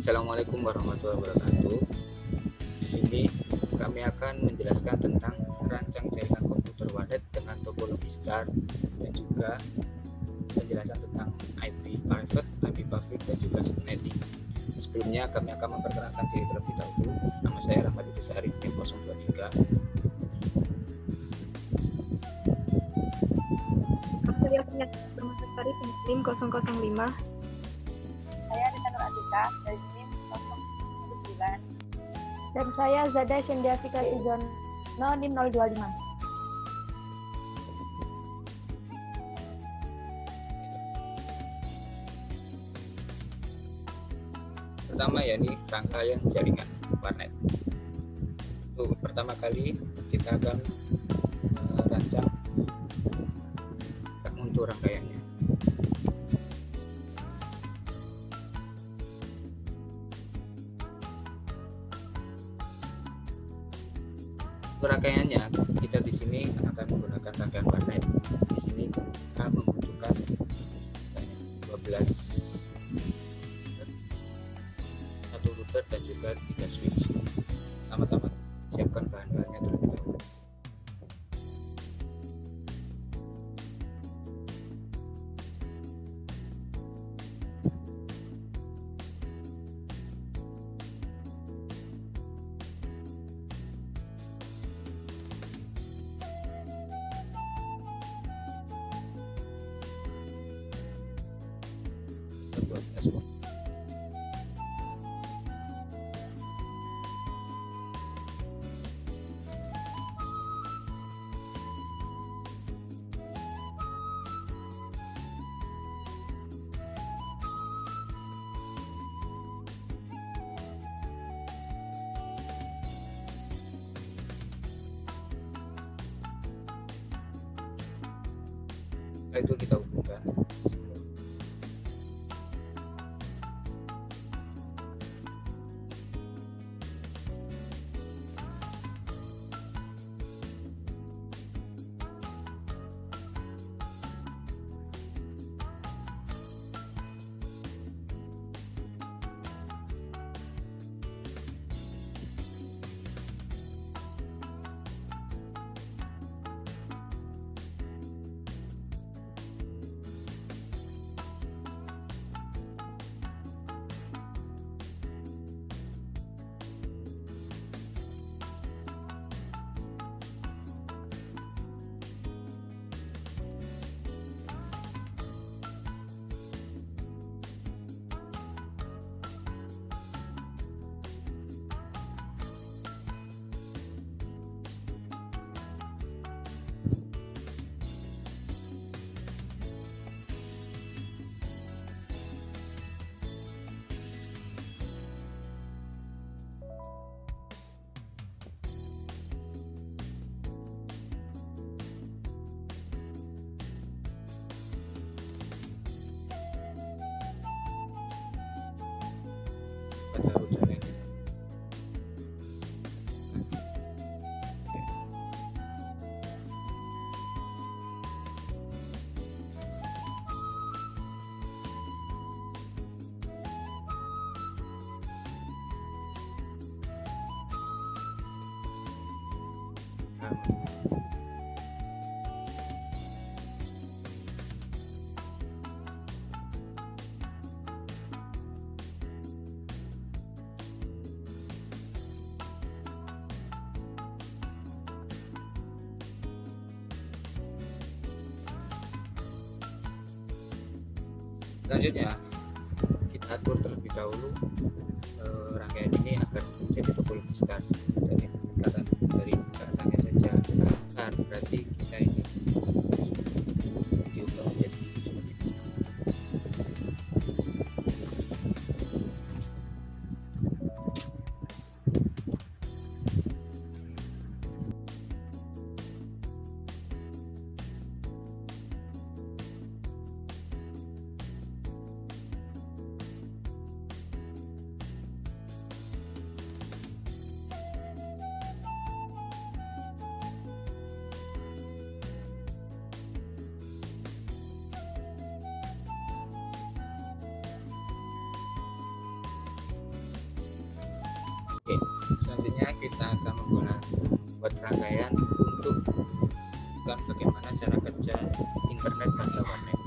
Assalamualaikum warahmatullahi wabarakatuh. Di sini kami akan menjelaskan tentang rancang jaringan komputer warnet dengan topologi star dan juga penjelasan tentang IP private, IP public dan juga subnetting. Sebelumnya kami akan memperkenalkan diri terlebih dahulu. Nama saya Rahmat Idris Arif, NIM 023. Saya Sunyat Permasari, NIM 005. Saya Rita Nur Andika dari NIM 009. Dan saya Zada Sendiafika Sujono, NIM 025. Pertama yakni rangkaian jaringan warnet. Untuk pertama kali kita akan rancang untuk rangkaiannya. Untuk rangkaiannya kita di sini akan menggunakan rangkaian warnet. Di sini kita membutuhkan 12 satu router dan juga 3 switch. Pertama-tama siapkan bahan-bahannya terlebih dahulu. Buat ekspor. Setelah itu kita hubungkan. Pada router ini. Selanjutnya kita atur terlebih dahulu rangkaian ini agar menjadi topologi star. Jadi peningkatan dari datangnya saja star, berarti kita ini diubah menjadi seperti ini. Oke, selanjutnya kita akan membuat rangkaian untuk bagaimana cara kerja internet pada warnet.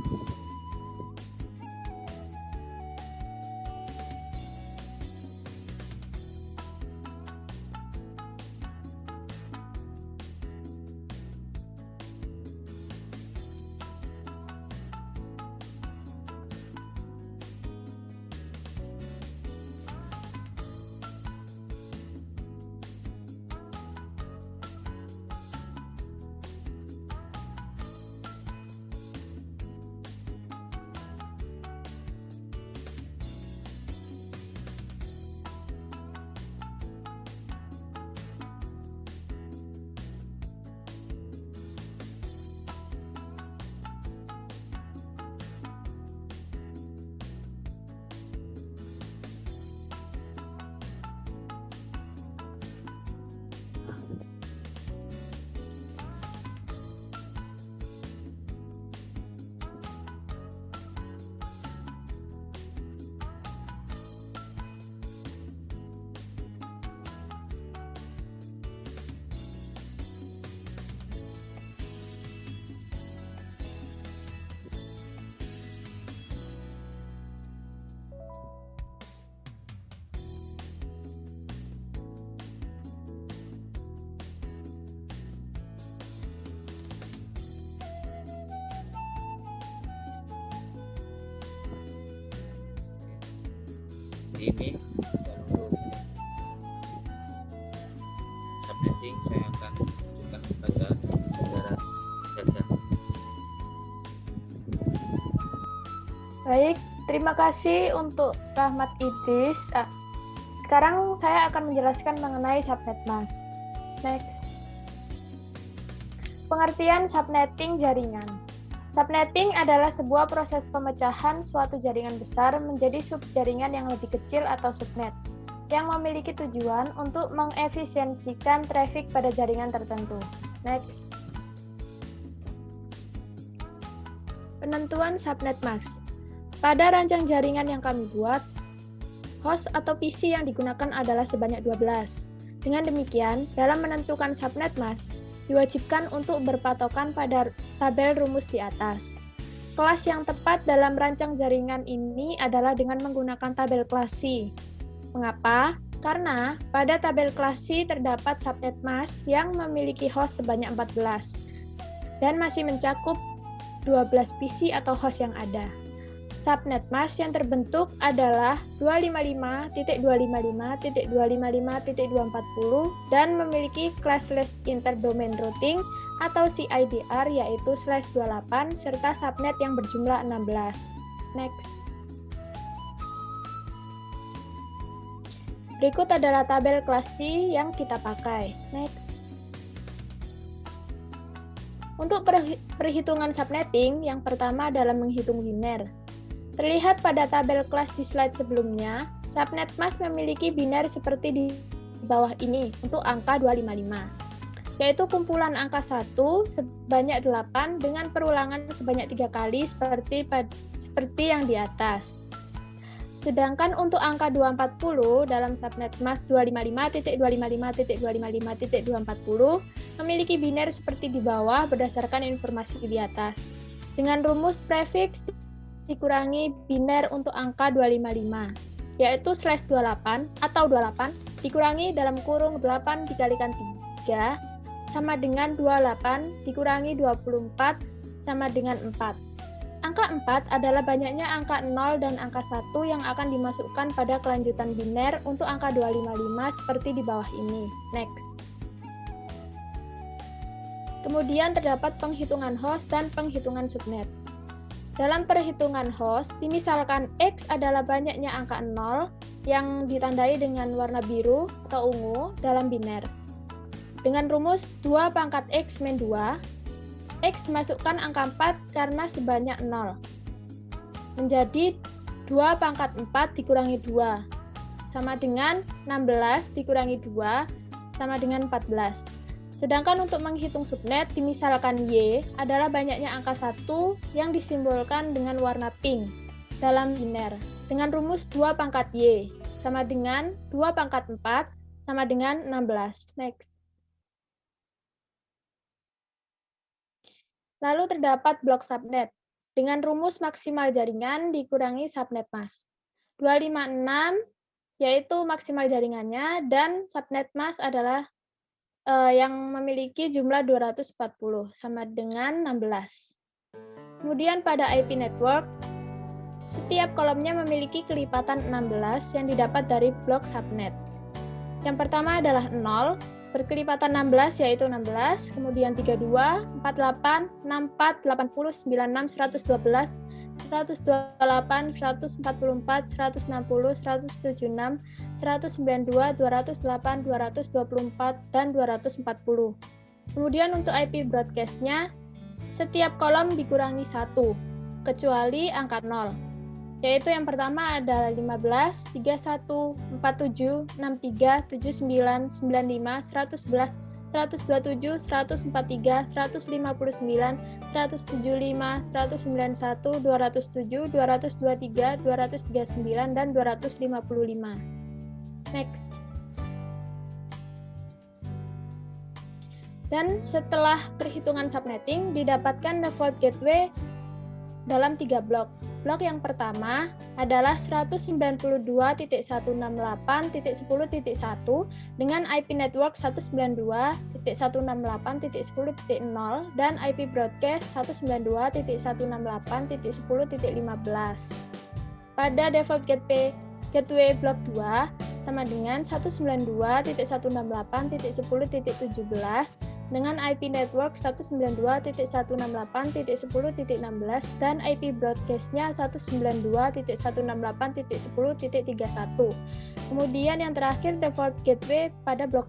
Ini dan untuk subnetting saya akan tunjukkan kepada saudara Dada. Baik, terima kasih untuk Rahmat Idris. Sekarang saya akan menjelaskan mengenai subnet mas. Next. Pengertian subnetting jaringan. Subnetting adalah sebuah proses pemecahan suatu jaringan besar menjadi subjaringan yang lebih kecil atau subnet, yang memiliki tujuan untuk mengefisiensikan traffic pada jaringan tertentu. Next. Penentuan subnet mask. Pada rancang jaringan yang kami buat, host atau PC yang digunakan adalah sebanyak 12. Dengan demikian, dalam menentukan subnet mask, diwajibkan untuk berpatokan pada tabel rumus di atas. Kelas yang tepat dalam rancang jaringan ini adalah dengan menggunakan tabel klasi. Mengapa? Karena pada tabel klasi terdapat subnet mask yang memiliki host sebanyak 14 dan masih mencakup 12 PC atau host yang ada. Subnet mask yang terbentuk adalah 255.255.255.240 dan memiliki classless interdomain routing atau CIDR yaitu /28 serta subnet yang berjumlah 16. Next. Berikut adalah tabel klasi yang kita pakai. Next. Untuk perhitungan subnetting, yang pertama adalah menghitung biner. Terlihat pada tabel kelas di slide sebelumnya, subnet mask memiliki biner seperti di bawah ini untuk angka 255, yaitu kumpulan angka 1 sebanyak 8 dengan perulangan sebanyak 3 kali seperti yang di atas. Sedangkan untuk angka 240 dalam subnet mask 255.255.255.240 memiliki biner seperti di bawah berdasarkan informasi di atas. Dengan rumus prefix dikurangi biner untuk angka 255, yaitu /28 atau 28 dikurangi dalam kurung 8 dikalikan 3 sama dengan 28 dikurangi 24 sama dengan 4. Angka 4 adalah banyaknya angka 0 dan angka 1 yang akan dimasukkan pada kelanjutan biner untuk angka 255 seperti di bawah ini. Next. Kemudian terdapat penghitungan host dan penghitungan subnet. Dalam perhitungan host, dimisalkan X adalah banyaknya angka 0 yang ditandai dengan warna biru atau ungu dalam biner. Dengan rumus 2 pangkat X min 2, X dimasukkan angka 4 karena sebanyak 0. Menjadi 2 pangkat 4 dikurangi 2, sama dengan 16 dikurangi 2, sama dengan 14. Sedangkan untuk menghitung subnet, dimisalkan Y adalah banyaknya angka 1 yang disimbolkan dengan warna pink dalam biner. Dengan rumus 2 pangkat Y sama dengan 2 pangkat 4 sama dengan 16. Next. Lalu terdapat blok subnet dengan rumus maksimal jaringan dikurangi subnet mask. 256 yaitu maksimal jaringannya dan subnet mask adalah yang memiliki jumlah 240 sama dengan 16. Kemudian pada IP network, setiap kolomnya memiliki kelipatan 16 yang didapat dari blok subnet. Yang pertama adalah 0, berkelipatan 16 yaitu 16, kemudian 32, 48, 64, 80, 96, 112, 128, 144, 160, 176, 192, 208, 224, dan 240. Kemudian untuk IP broadcast-nya, setiap kolom dikurangi 1, kecuali angka 0. Yaitu yang pertama adalah 15, 31, 47, 63, 79, 95, 111, 127, 143, 159, 175, 191, 207, 223, 239, dan 255. Next. Dan setelah perhitungan subnetting, didapatkan default gateway dalam 3 blok. Blok yang pertama adalah 192.168.10.1 dengan IP network 192.168.10.0 dan IP broadcast 192.168.10.15. Pada default gateway blok 2 sama dengan 192.168.10.17 dengan IP network 192.168.10.16 dan IP broadcast-nya 192.168.10.31. Kemudian yang terakhir default gateway pada blok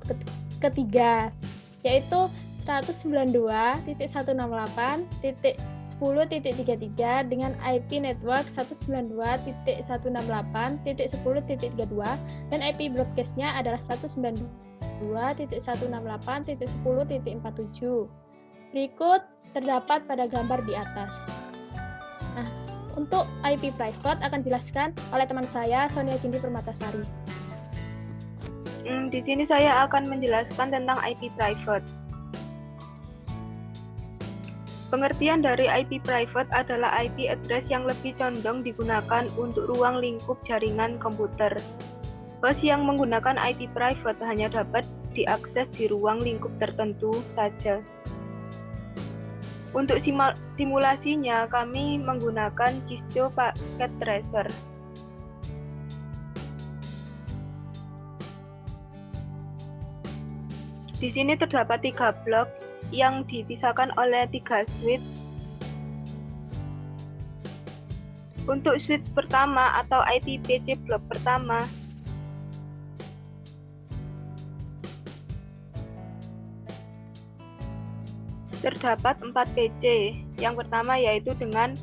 ketiga, yaitu 192.168.10.33 dengan IP network 192.168.10.32 dan IP broadcast-nya adalah 192.168.10.47. Berikut terdapat pada gambar di atas. Nah, untuk IP private akan dijelaskan oleh teman saya, Sonia Cindy Permatasari. Di sini saya akan menjelaskan tentang IP private. Pengertian dari IP private adalah IP address yang lebih condong digunakan untuk ruang lingkup jaringan komputer. Host yang menggunakan IP private hanya dapat diakses di ruang lingkup tertentu saja. Untuk simulasinya, kami menggunakan Cisco Packet Tracer. Di sini terdapat 3 blok yang dipisahkan oleh 3 switch. Untuk switch pertama atau IP PC blok pertama, terdapat 4 PC. Yang pertama yaitu dengan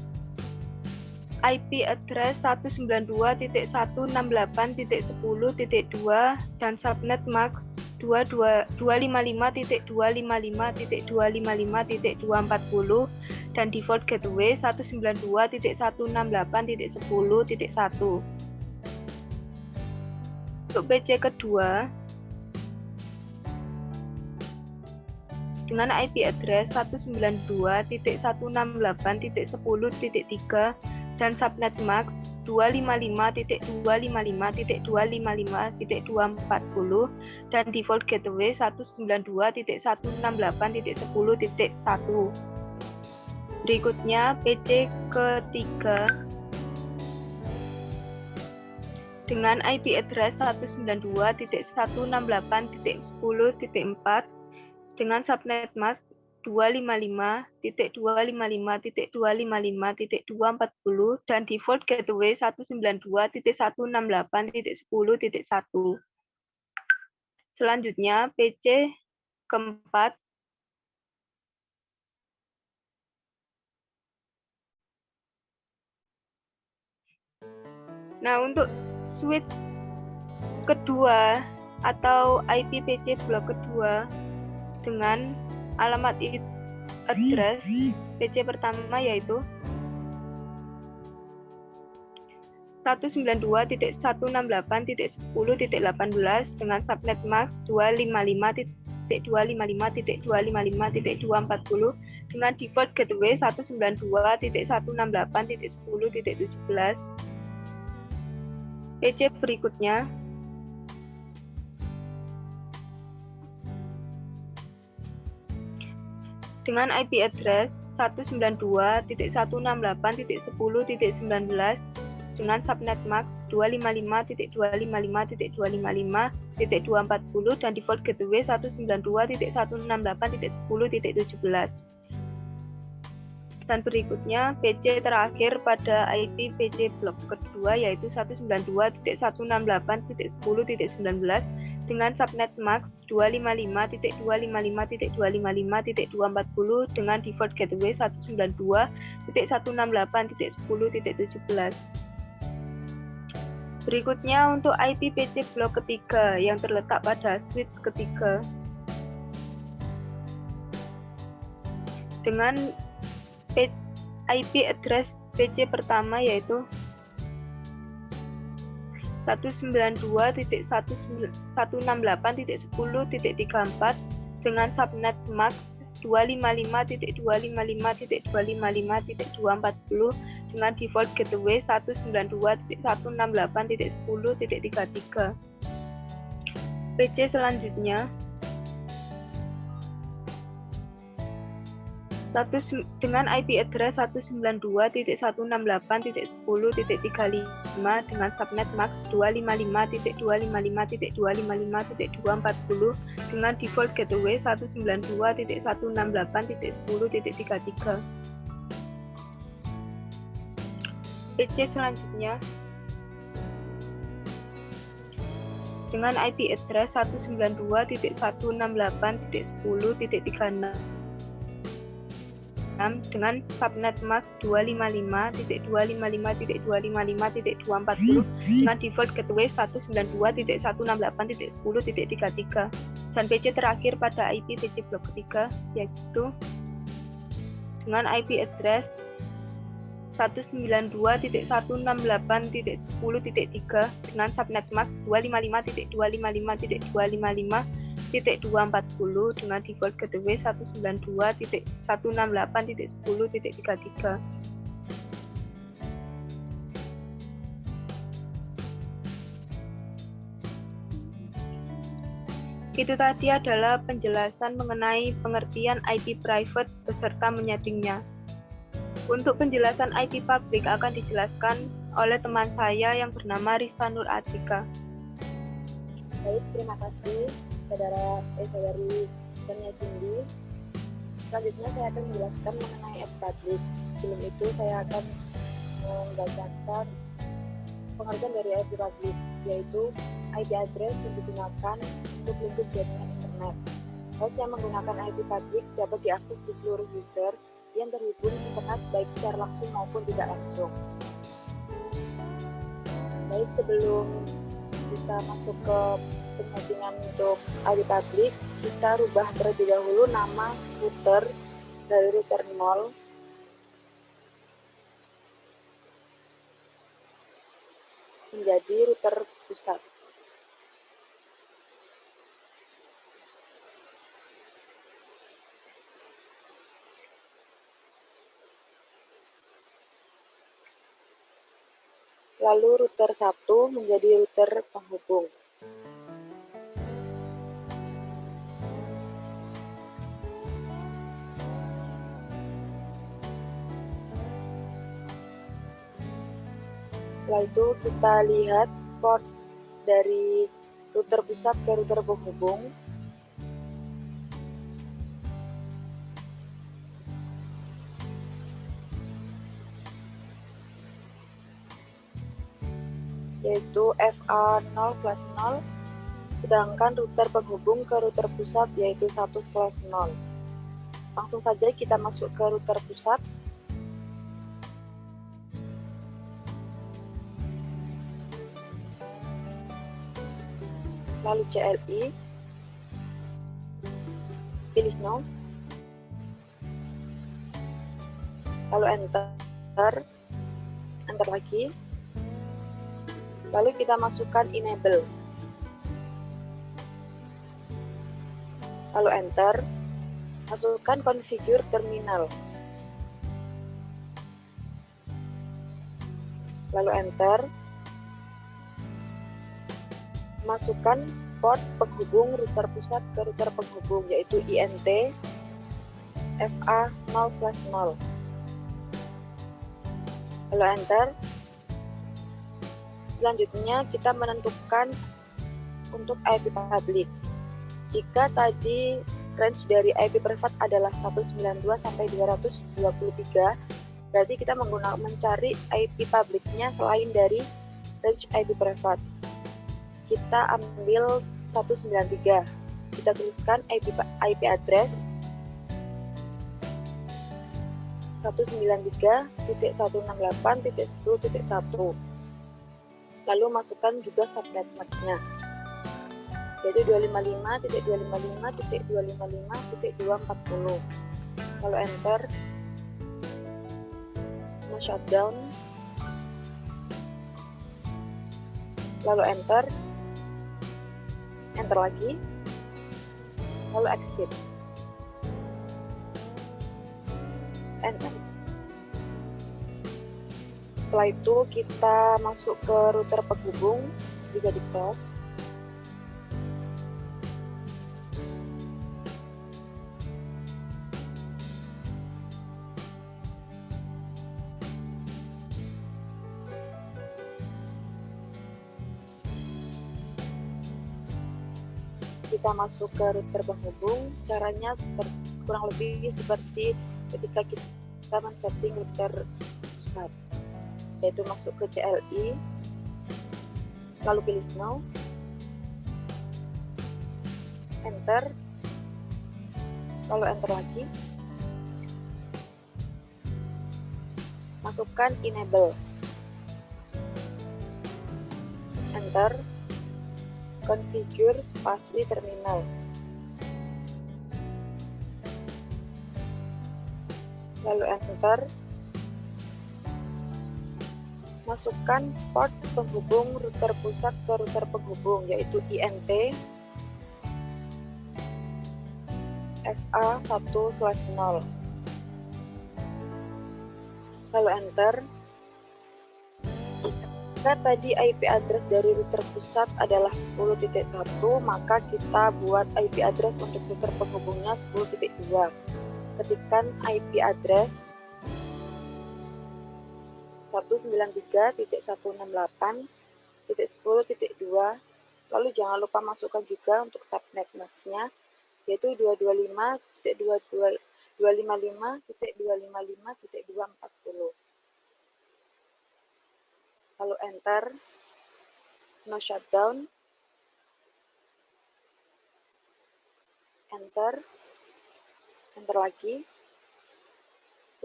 IP address 192.168.10.2 dan subnet max 255.255.255.240 dan default gateway 192.168.10.1. Untuk PC kedua dengan IP address 192.168.10.3 dan subnet max 255.255.255.240 dan default gateway 192.168.10.1. Berikutnya PC ketiga dengan IP address 192.168.10.4 dengan subnet mask 255.255.255.240 dan default gateway 192.168.10.1. Selanjutnya PC keempat Nah, untuk switch kedua atau IP PC blok kedua dengan alamat address PC pertama yaitu 192.168.10.18 dengan subnet MAX 255.255.255.240 dengan default gateway 192.168.10.17. PC berikutnya dengan IP address 192.168.10.19 dengan subnet MAX 255.255.255.240 dan default gateway 192.168.10.17. Dan berikutnya PC terakhir pada IP PC blok kedua yaitu 192.168.10.19 dengan subnet MAX 255.255.255.240 dengan default gateway 192.168.10.17. Berikutnya untuk IP PC blok ketiga yang terletak pada switch ketiga dengan IP address PC pertama yaitu 192.168.10.34 dengan subnet MAX 255.255.255.240 dengan default gateway 192.168.10.33. PC selanjutnya dengan IP address 192.168.10.35 dengan subnet MAX 255.255.255.240 dengan default gateway 192.168.10.33. PC selanjutnya dengan IP address 192.168.10.36 dengan subnet MAX 255.255.255.240 dengan default gateway 192.168.10.33. Dan PC terakhir pada IP PC blok ketiga yaitu dengan IP address 192.168.10.3 dengan subnet MAX 255.255.255.240 dengan default gateway 192.168.10.33. Itu tadi adalah penjelasan mengenai pengertian IP private beserta menyadingnya. Untuk penjelasan IP public akan dijelaskan oleh teman saya yang bernama Risa Nur Atika. Baik, terima kasih saudari Tania Cindy. Selanjutnya saya akan menjelaskan mengenai IP public. Sebelum itu saya akan membacakan pengertian dari IP public, yaitu IP address yang digunakan untuk lingkup jaringan internet. Host yang menggunakan IP public dapat diakses di seluruh user yang terhubung internet baik secara langsung maupun tidak langsung. Baik, sebelum kita masuk ke penyetingan untuk IP public, kita rubah terlebih dahulu nama router dari router 0 menjadi router pusat. Lalu router 1 menjadi router penghubung. Setelah itu kita lihat port dari router pusat ke router penghubung. Yaitu FA0/0, sedangkan router penghubung ke router pusat yaitu 1/0. Langsung saja kita masuk ke router pusat. Lalu CLI, pilih no, lalu enter lagi. Lalu kita masukkan enable. Lalu enter. Masukkan configure terminal. Lalu enter. Masukkan port penghubung router pusat ke router penghubung, yaitu INT FA0/0. Lalu enter. Selanjutnya kita menentukan untuk IP public. Jika tadi range dari IP private adalah 192 sampai 223, berarti kita mencari IP publicnya selain dari range IP private. Kita ambil 193. Kita tuliskan IP address 193.168.10.1. Lalu masukkan juga subnet max-nya, yaitu 255.255.255.240. Lalu enter. Shutdown. Lalu enter. Enter lagi. Lalu exit. Enter. Setelah itu kita masuk ke router penghubung, juga di close. Kita masuk ke router penghubung. Caranya kurang lebih seperti ketika kita men-setting router pusat, yaitu masuk ke CLI, lalu pilih no, enter, lalu enter lagi, masukkan enable, enter, configure spasi terminal, lalu enter. Masukkan port penghubung router pusat ke router penghubung, yaitu INT FA1/0. Lalu enter. Jika tadi IP address dari router pusat adalah 10.1, maka kita buat IP address untuk router penghubungnya 10.2. Ketikkan IP address 193.168.10.2, lalu jangan lupa masukkan juga untuk subnet max-nya, yaitu 255.255.240. Lalu enter, no shutdown, enter, enter lagi,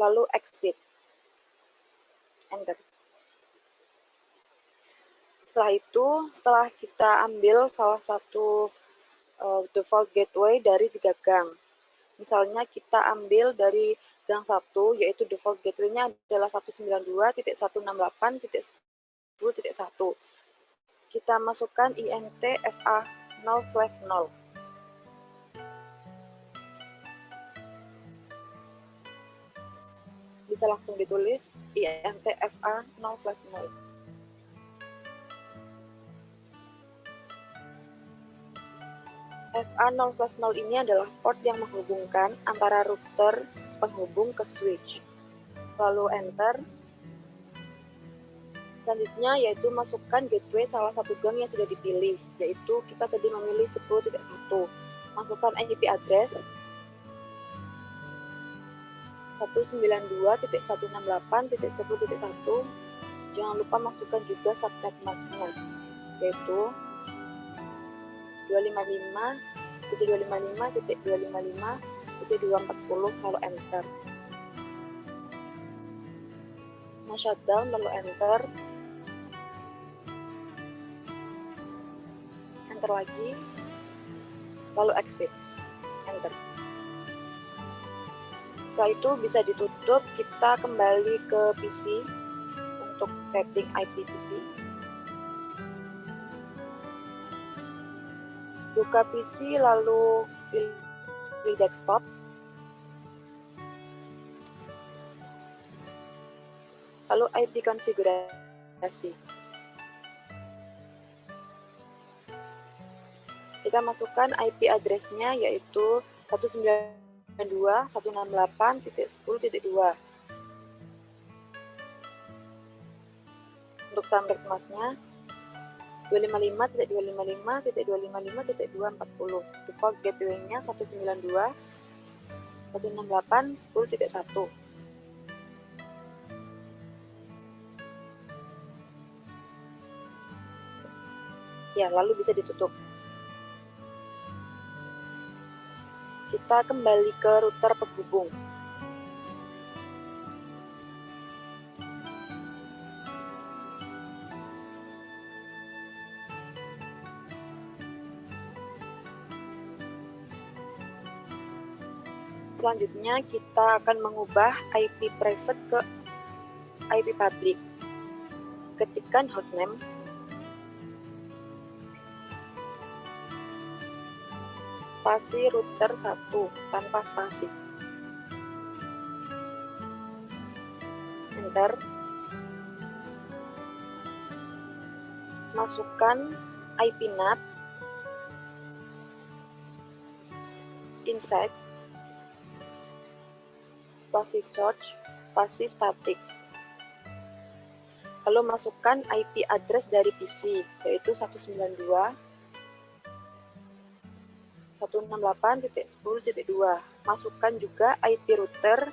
lalu exit. Enter. Setelah kita ambil salah satu default gateway dari 3 gang. Misalnya kita ambil dari gang 1, yaitu default gateway-nya adalah 192.168.10.1. Kita masukkan INT FA0/0. Bisa langsung ditulis INT FA0/0. FA0/0 ini adalah port yang menghubungkan antara router penghubung ke switch. Lalu enter. Selanjutnya yaitu masukkan gateway salah satu gang yang sudah dipilih, yaitu kita tadi memilih 10.1. Masukkan IP address 192.168.10.1. Jangan lupa masukkan juga subnet max-nya, yaitu 255.255.255.240, lalu enter. Nah, shutdown, lalu enter. Enter lagi, lalu exit. Enter. Setelah itu bisa ditutup, kita kembali ke PC untuk setting IP PC. Buka PC lalu pilih desktop. Lalu IP konfigurasi. Kita masukkan IP address-nya yaitu 192.168.10.2. Untuk subnet masknya 255.255.255.240. Default gateway-nya 192.168.10.1. Ya, lalu bisa ditutup. Kita kembali ke router penghubung. Selanjutnya kita akan mengubah IP private ke IP public. Ketikkan hostname, spasi router 1 tanpa spasi. Enter. Masukkan IP NAT inside spasi search spasi static. Lalu masukkan IP address dari PC yaitu 192.168.10.2. Masukkan juga IP router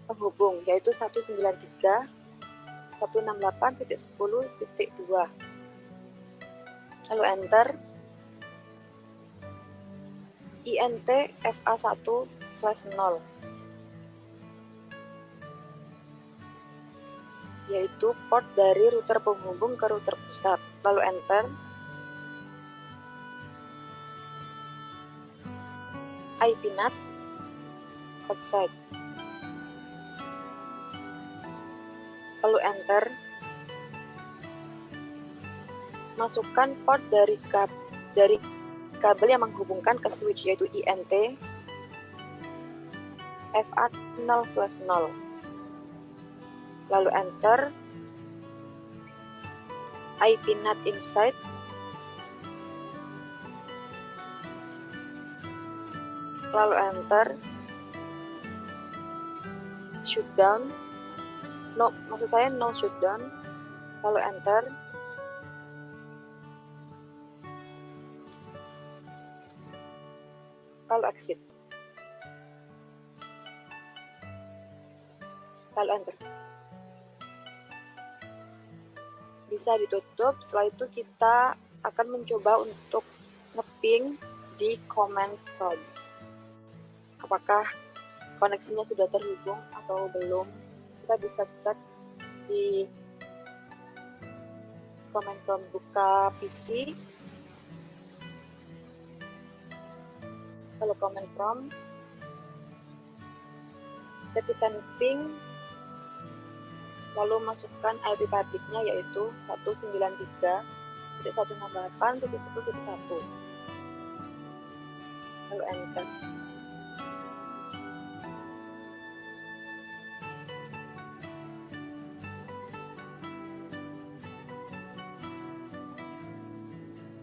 penghubung yaitu 193.168.10.2. Lalu enter. INT FA1/0 yaitu port dari router penghubung ke router pusat. Lalu enter. IP NAT outside. Lalu enter. Masukkan port dari kabel yang menghubungkan ke switch yaitu INT FA0/0. Lalu enter. IP NAT inside. Lalu enter. Shutdown. No shutdown. Lalu enter. Lalu exit. Lalu enter. Bisa ditutup. Setelah itu kita akan mencoba untuk nge-ping di command prompt. Apakah koneksinya sudah terhubung atau belum? Kita bisa cek di command prompt. Buka PC. Lalu command prompt. Ketikkan ping. Lalu masukkan IP publiknya yaitu 193.168.10.1. Lalu enter.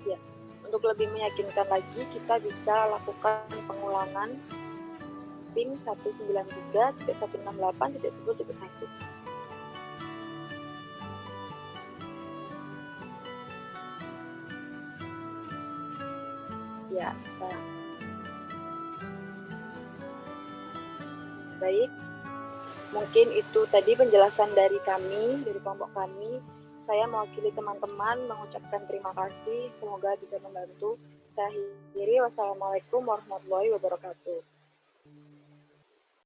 Ya, untuk lebih meyakinkan lagi kita bisa lakukan pengulangan ping 193.168.10.1. Ya, bisa. Baik, mungkin itu tadi penjelasan dari kami, dari kelompok kami. Saya mewakili teman-teman mengucapkan terima kasih, semoga bisa membantu. Saya akhiri, wassalamualaikum warahmatullahi wabarakatuh.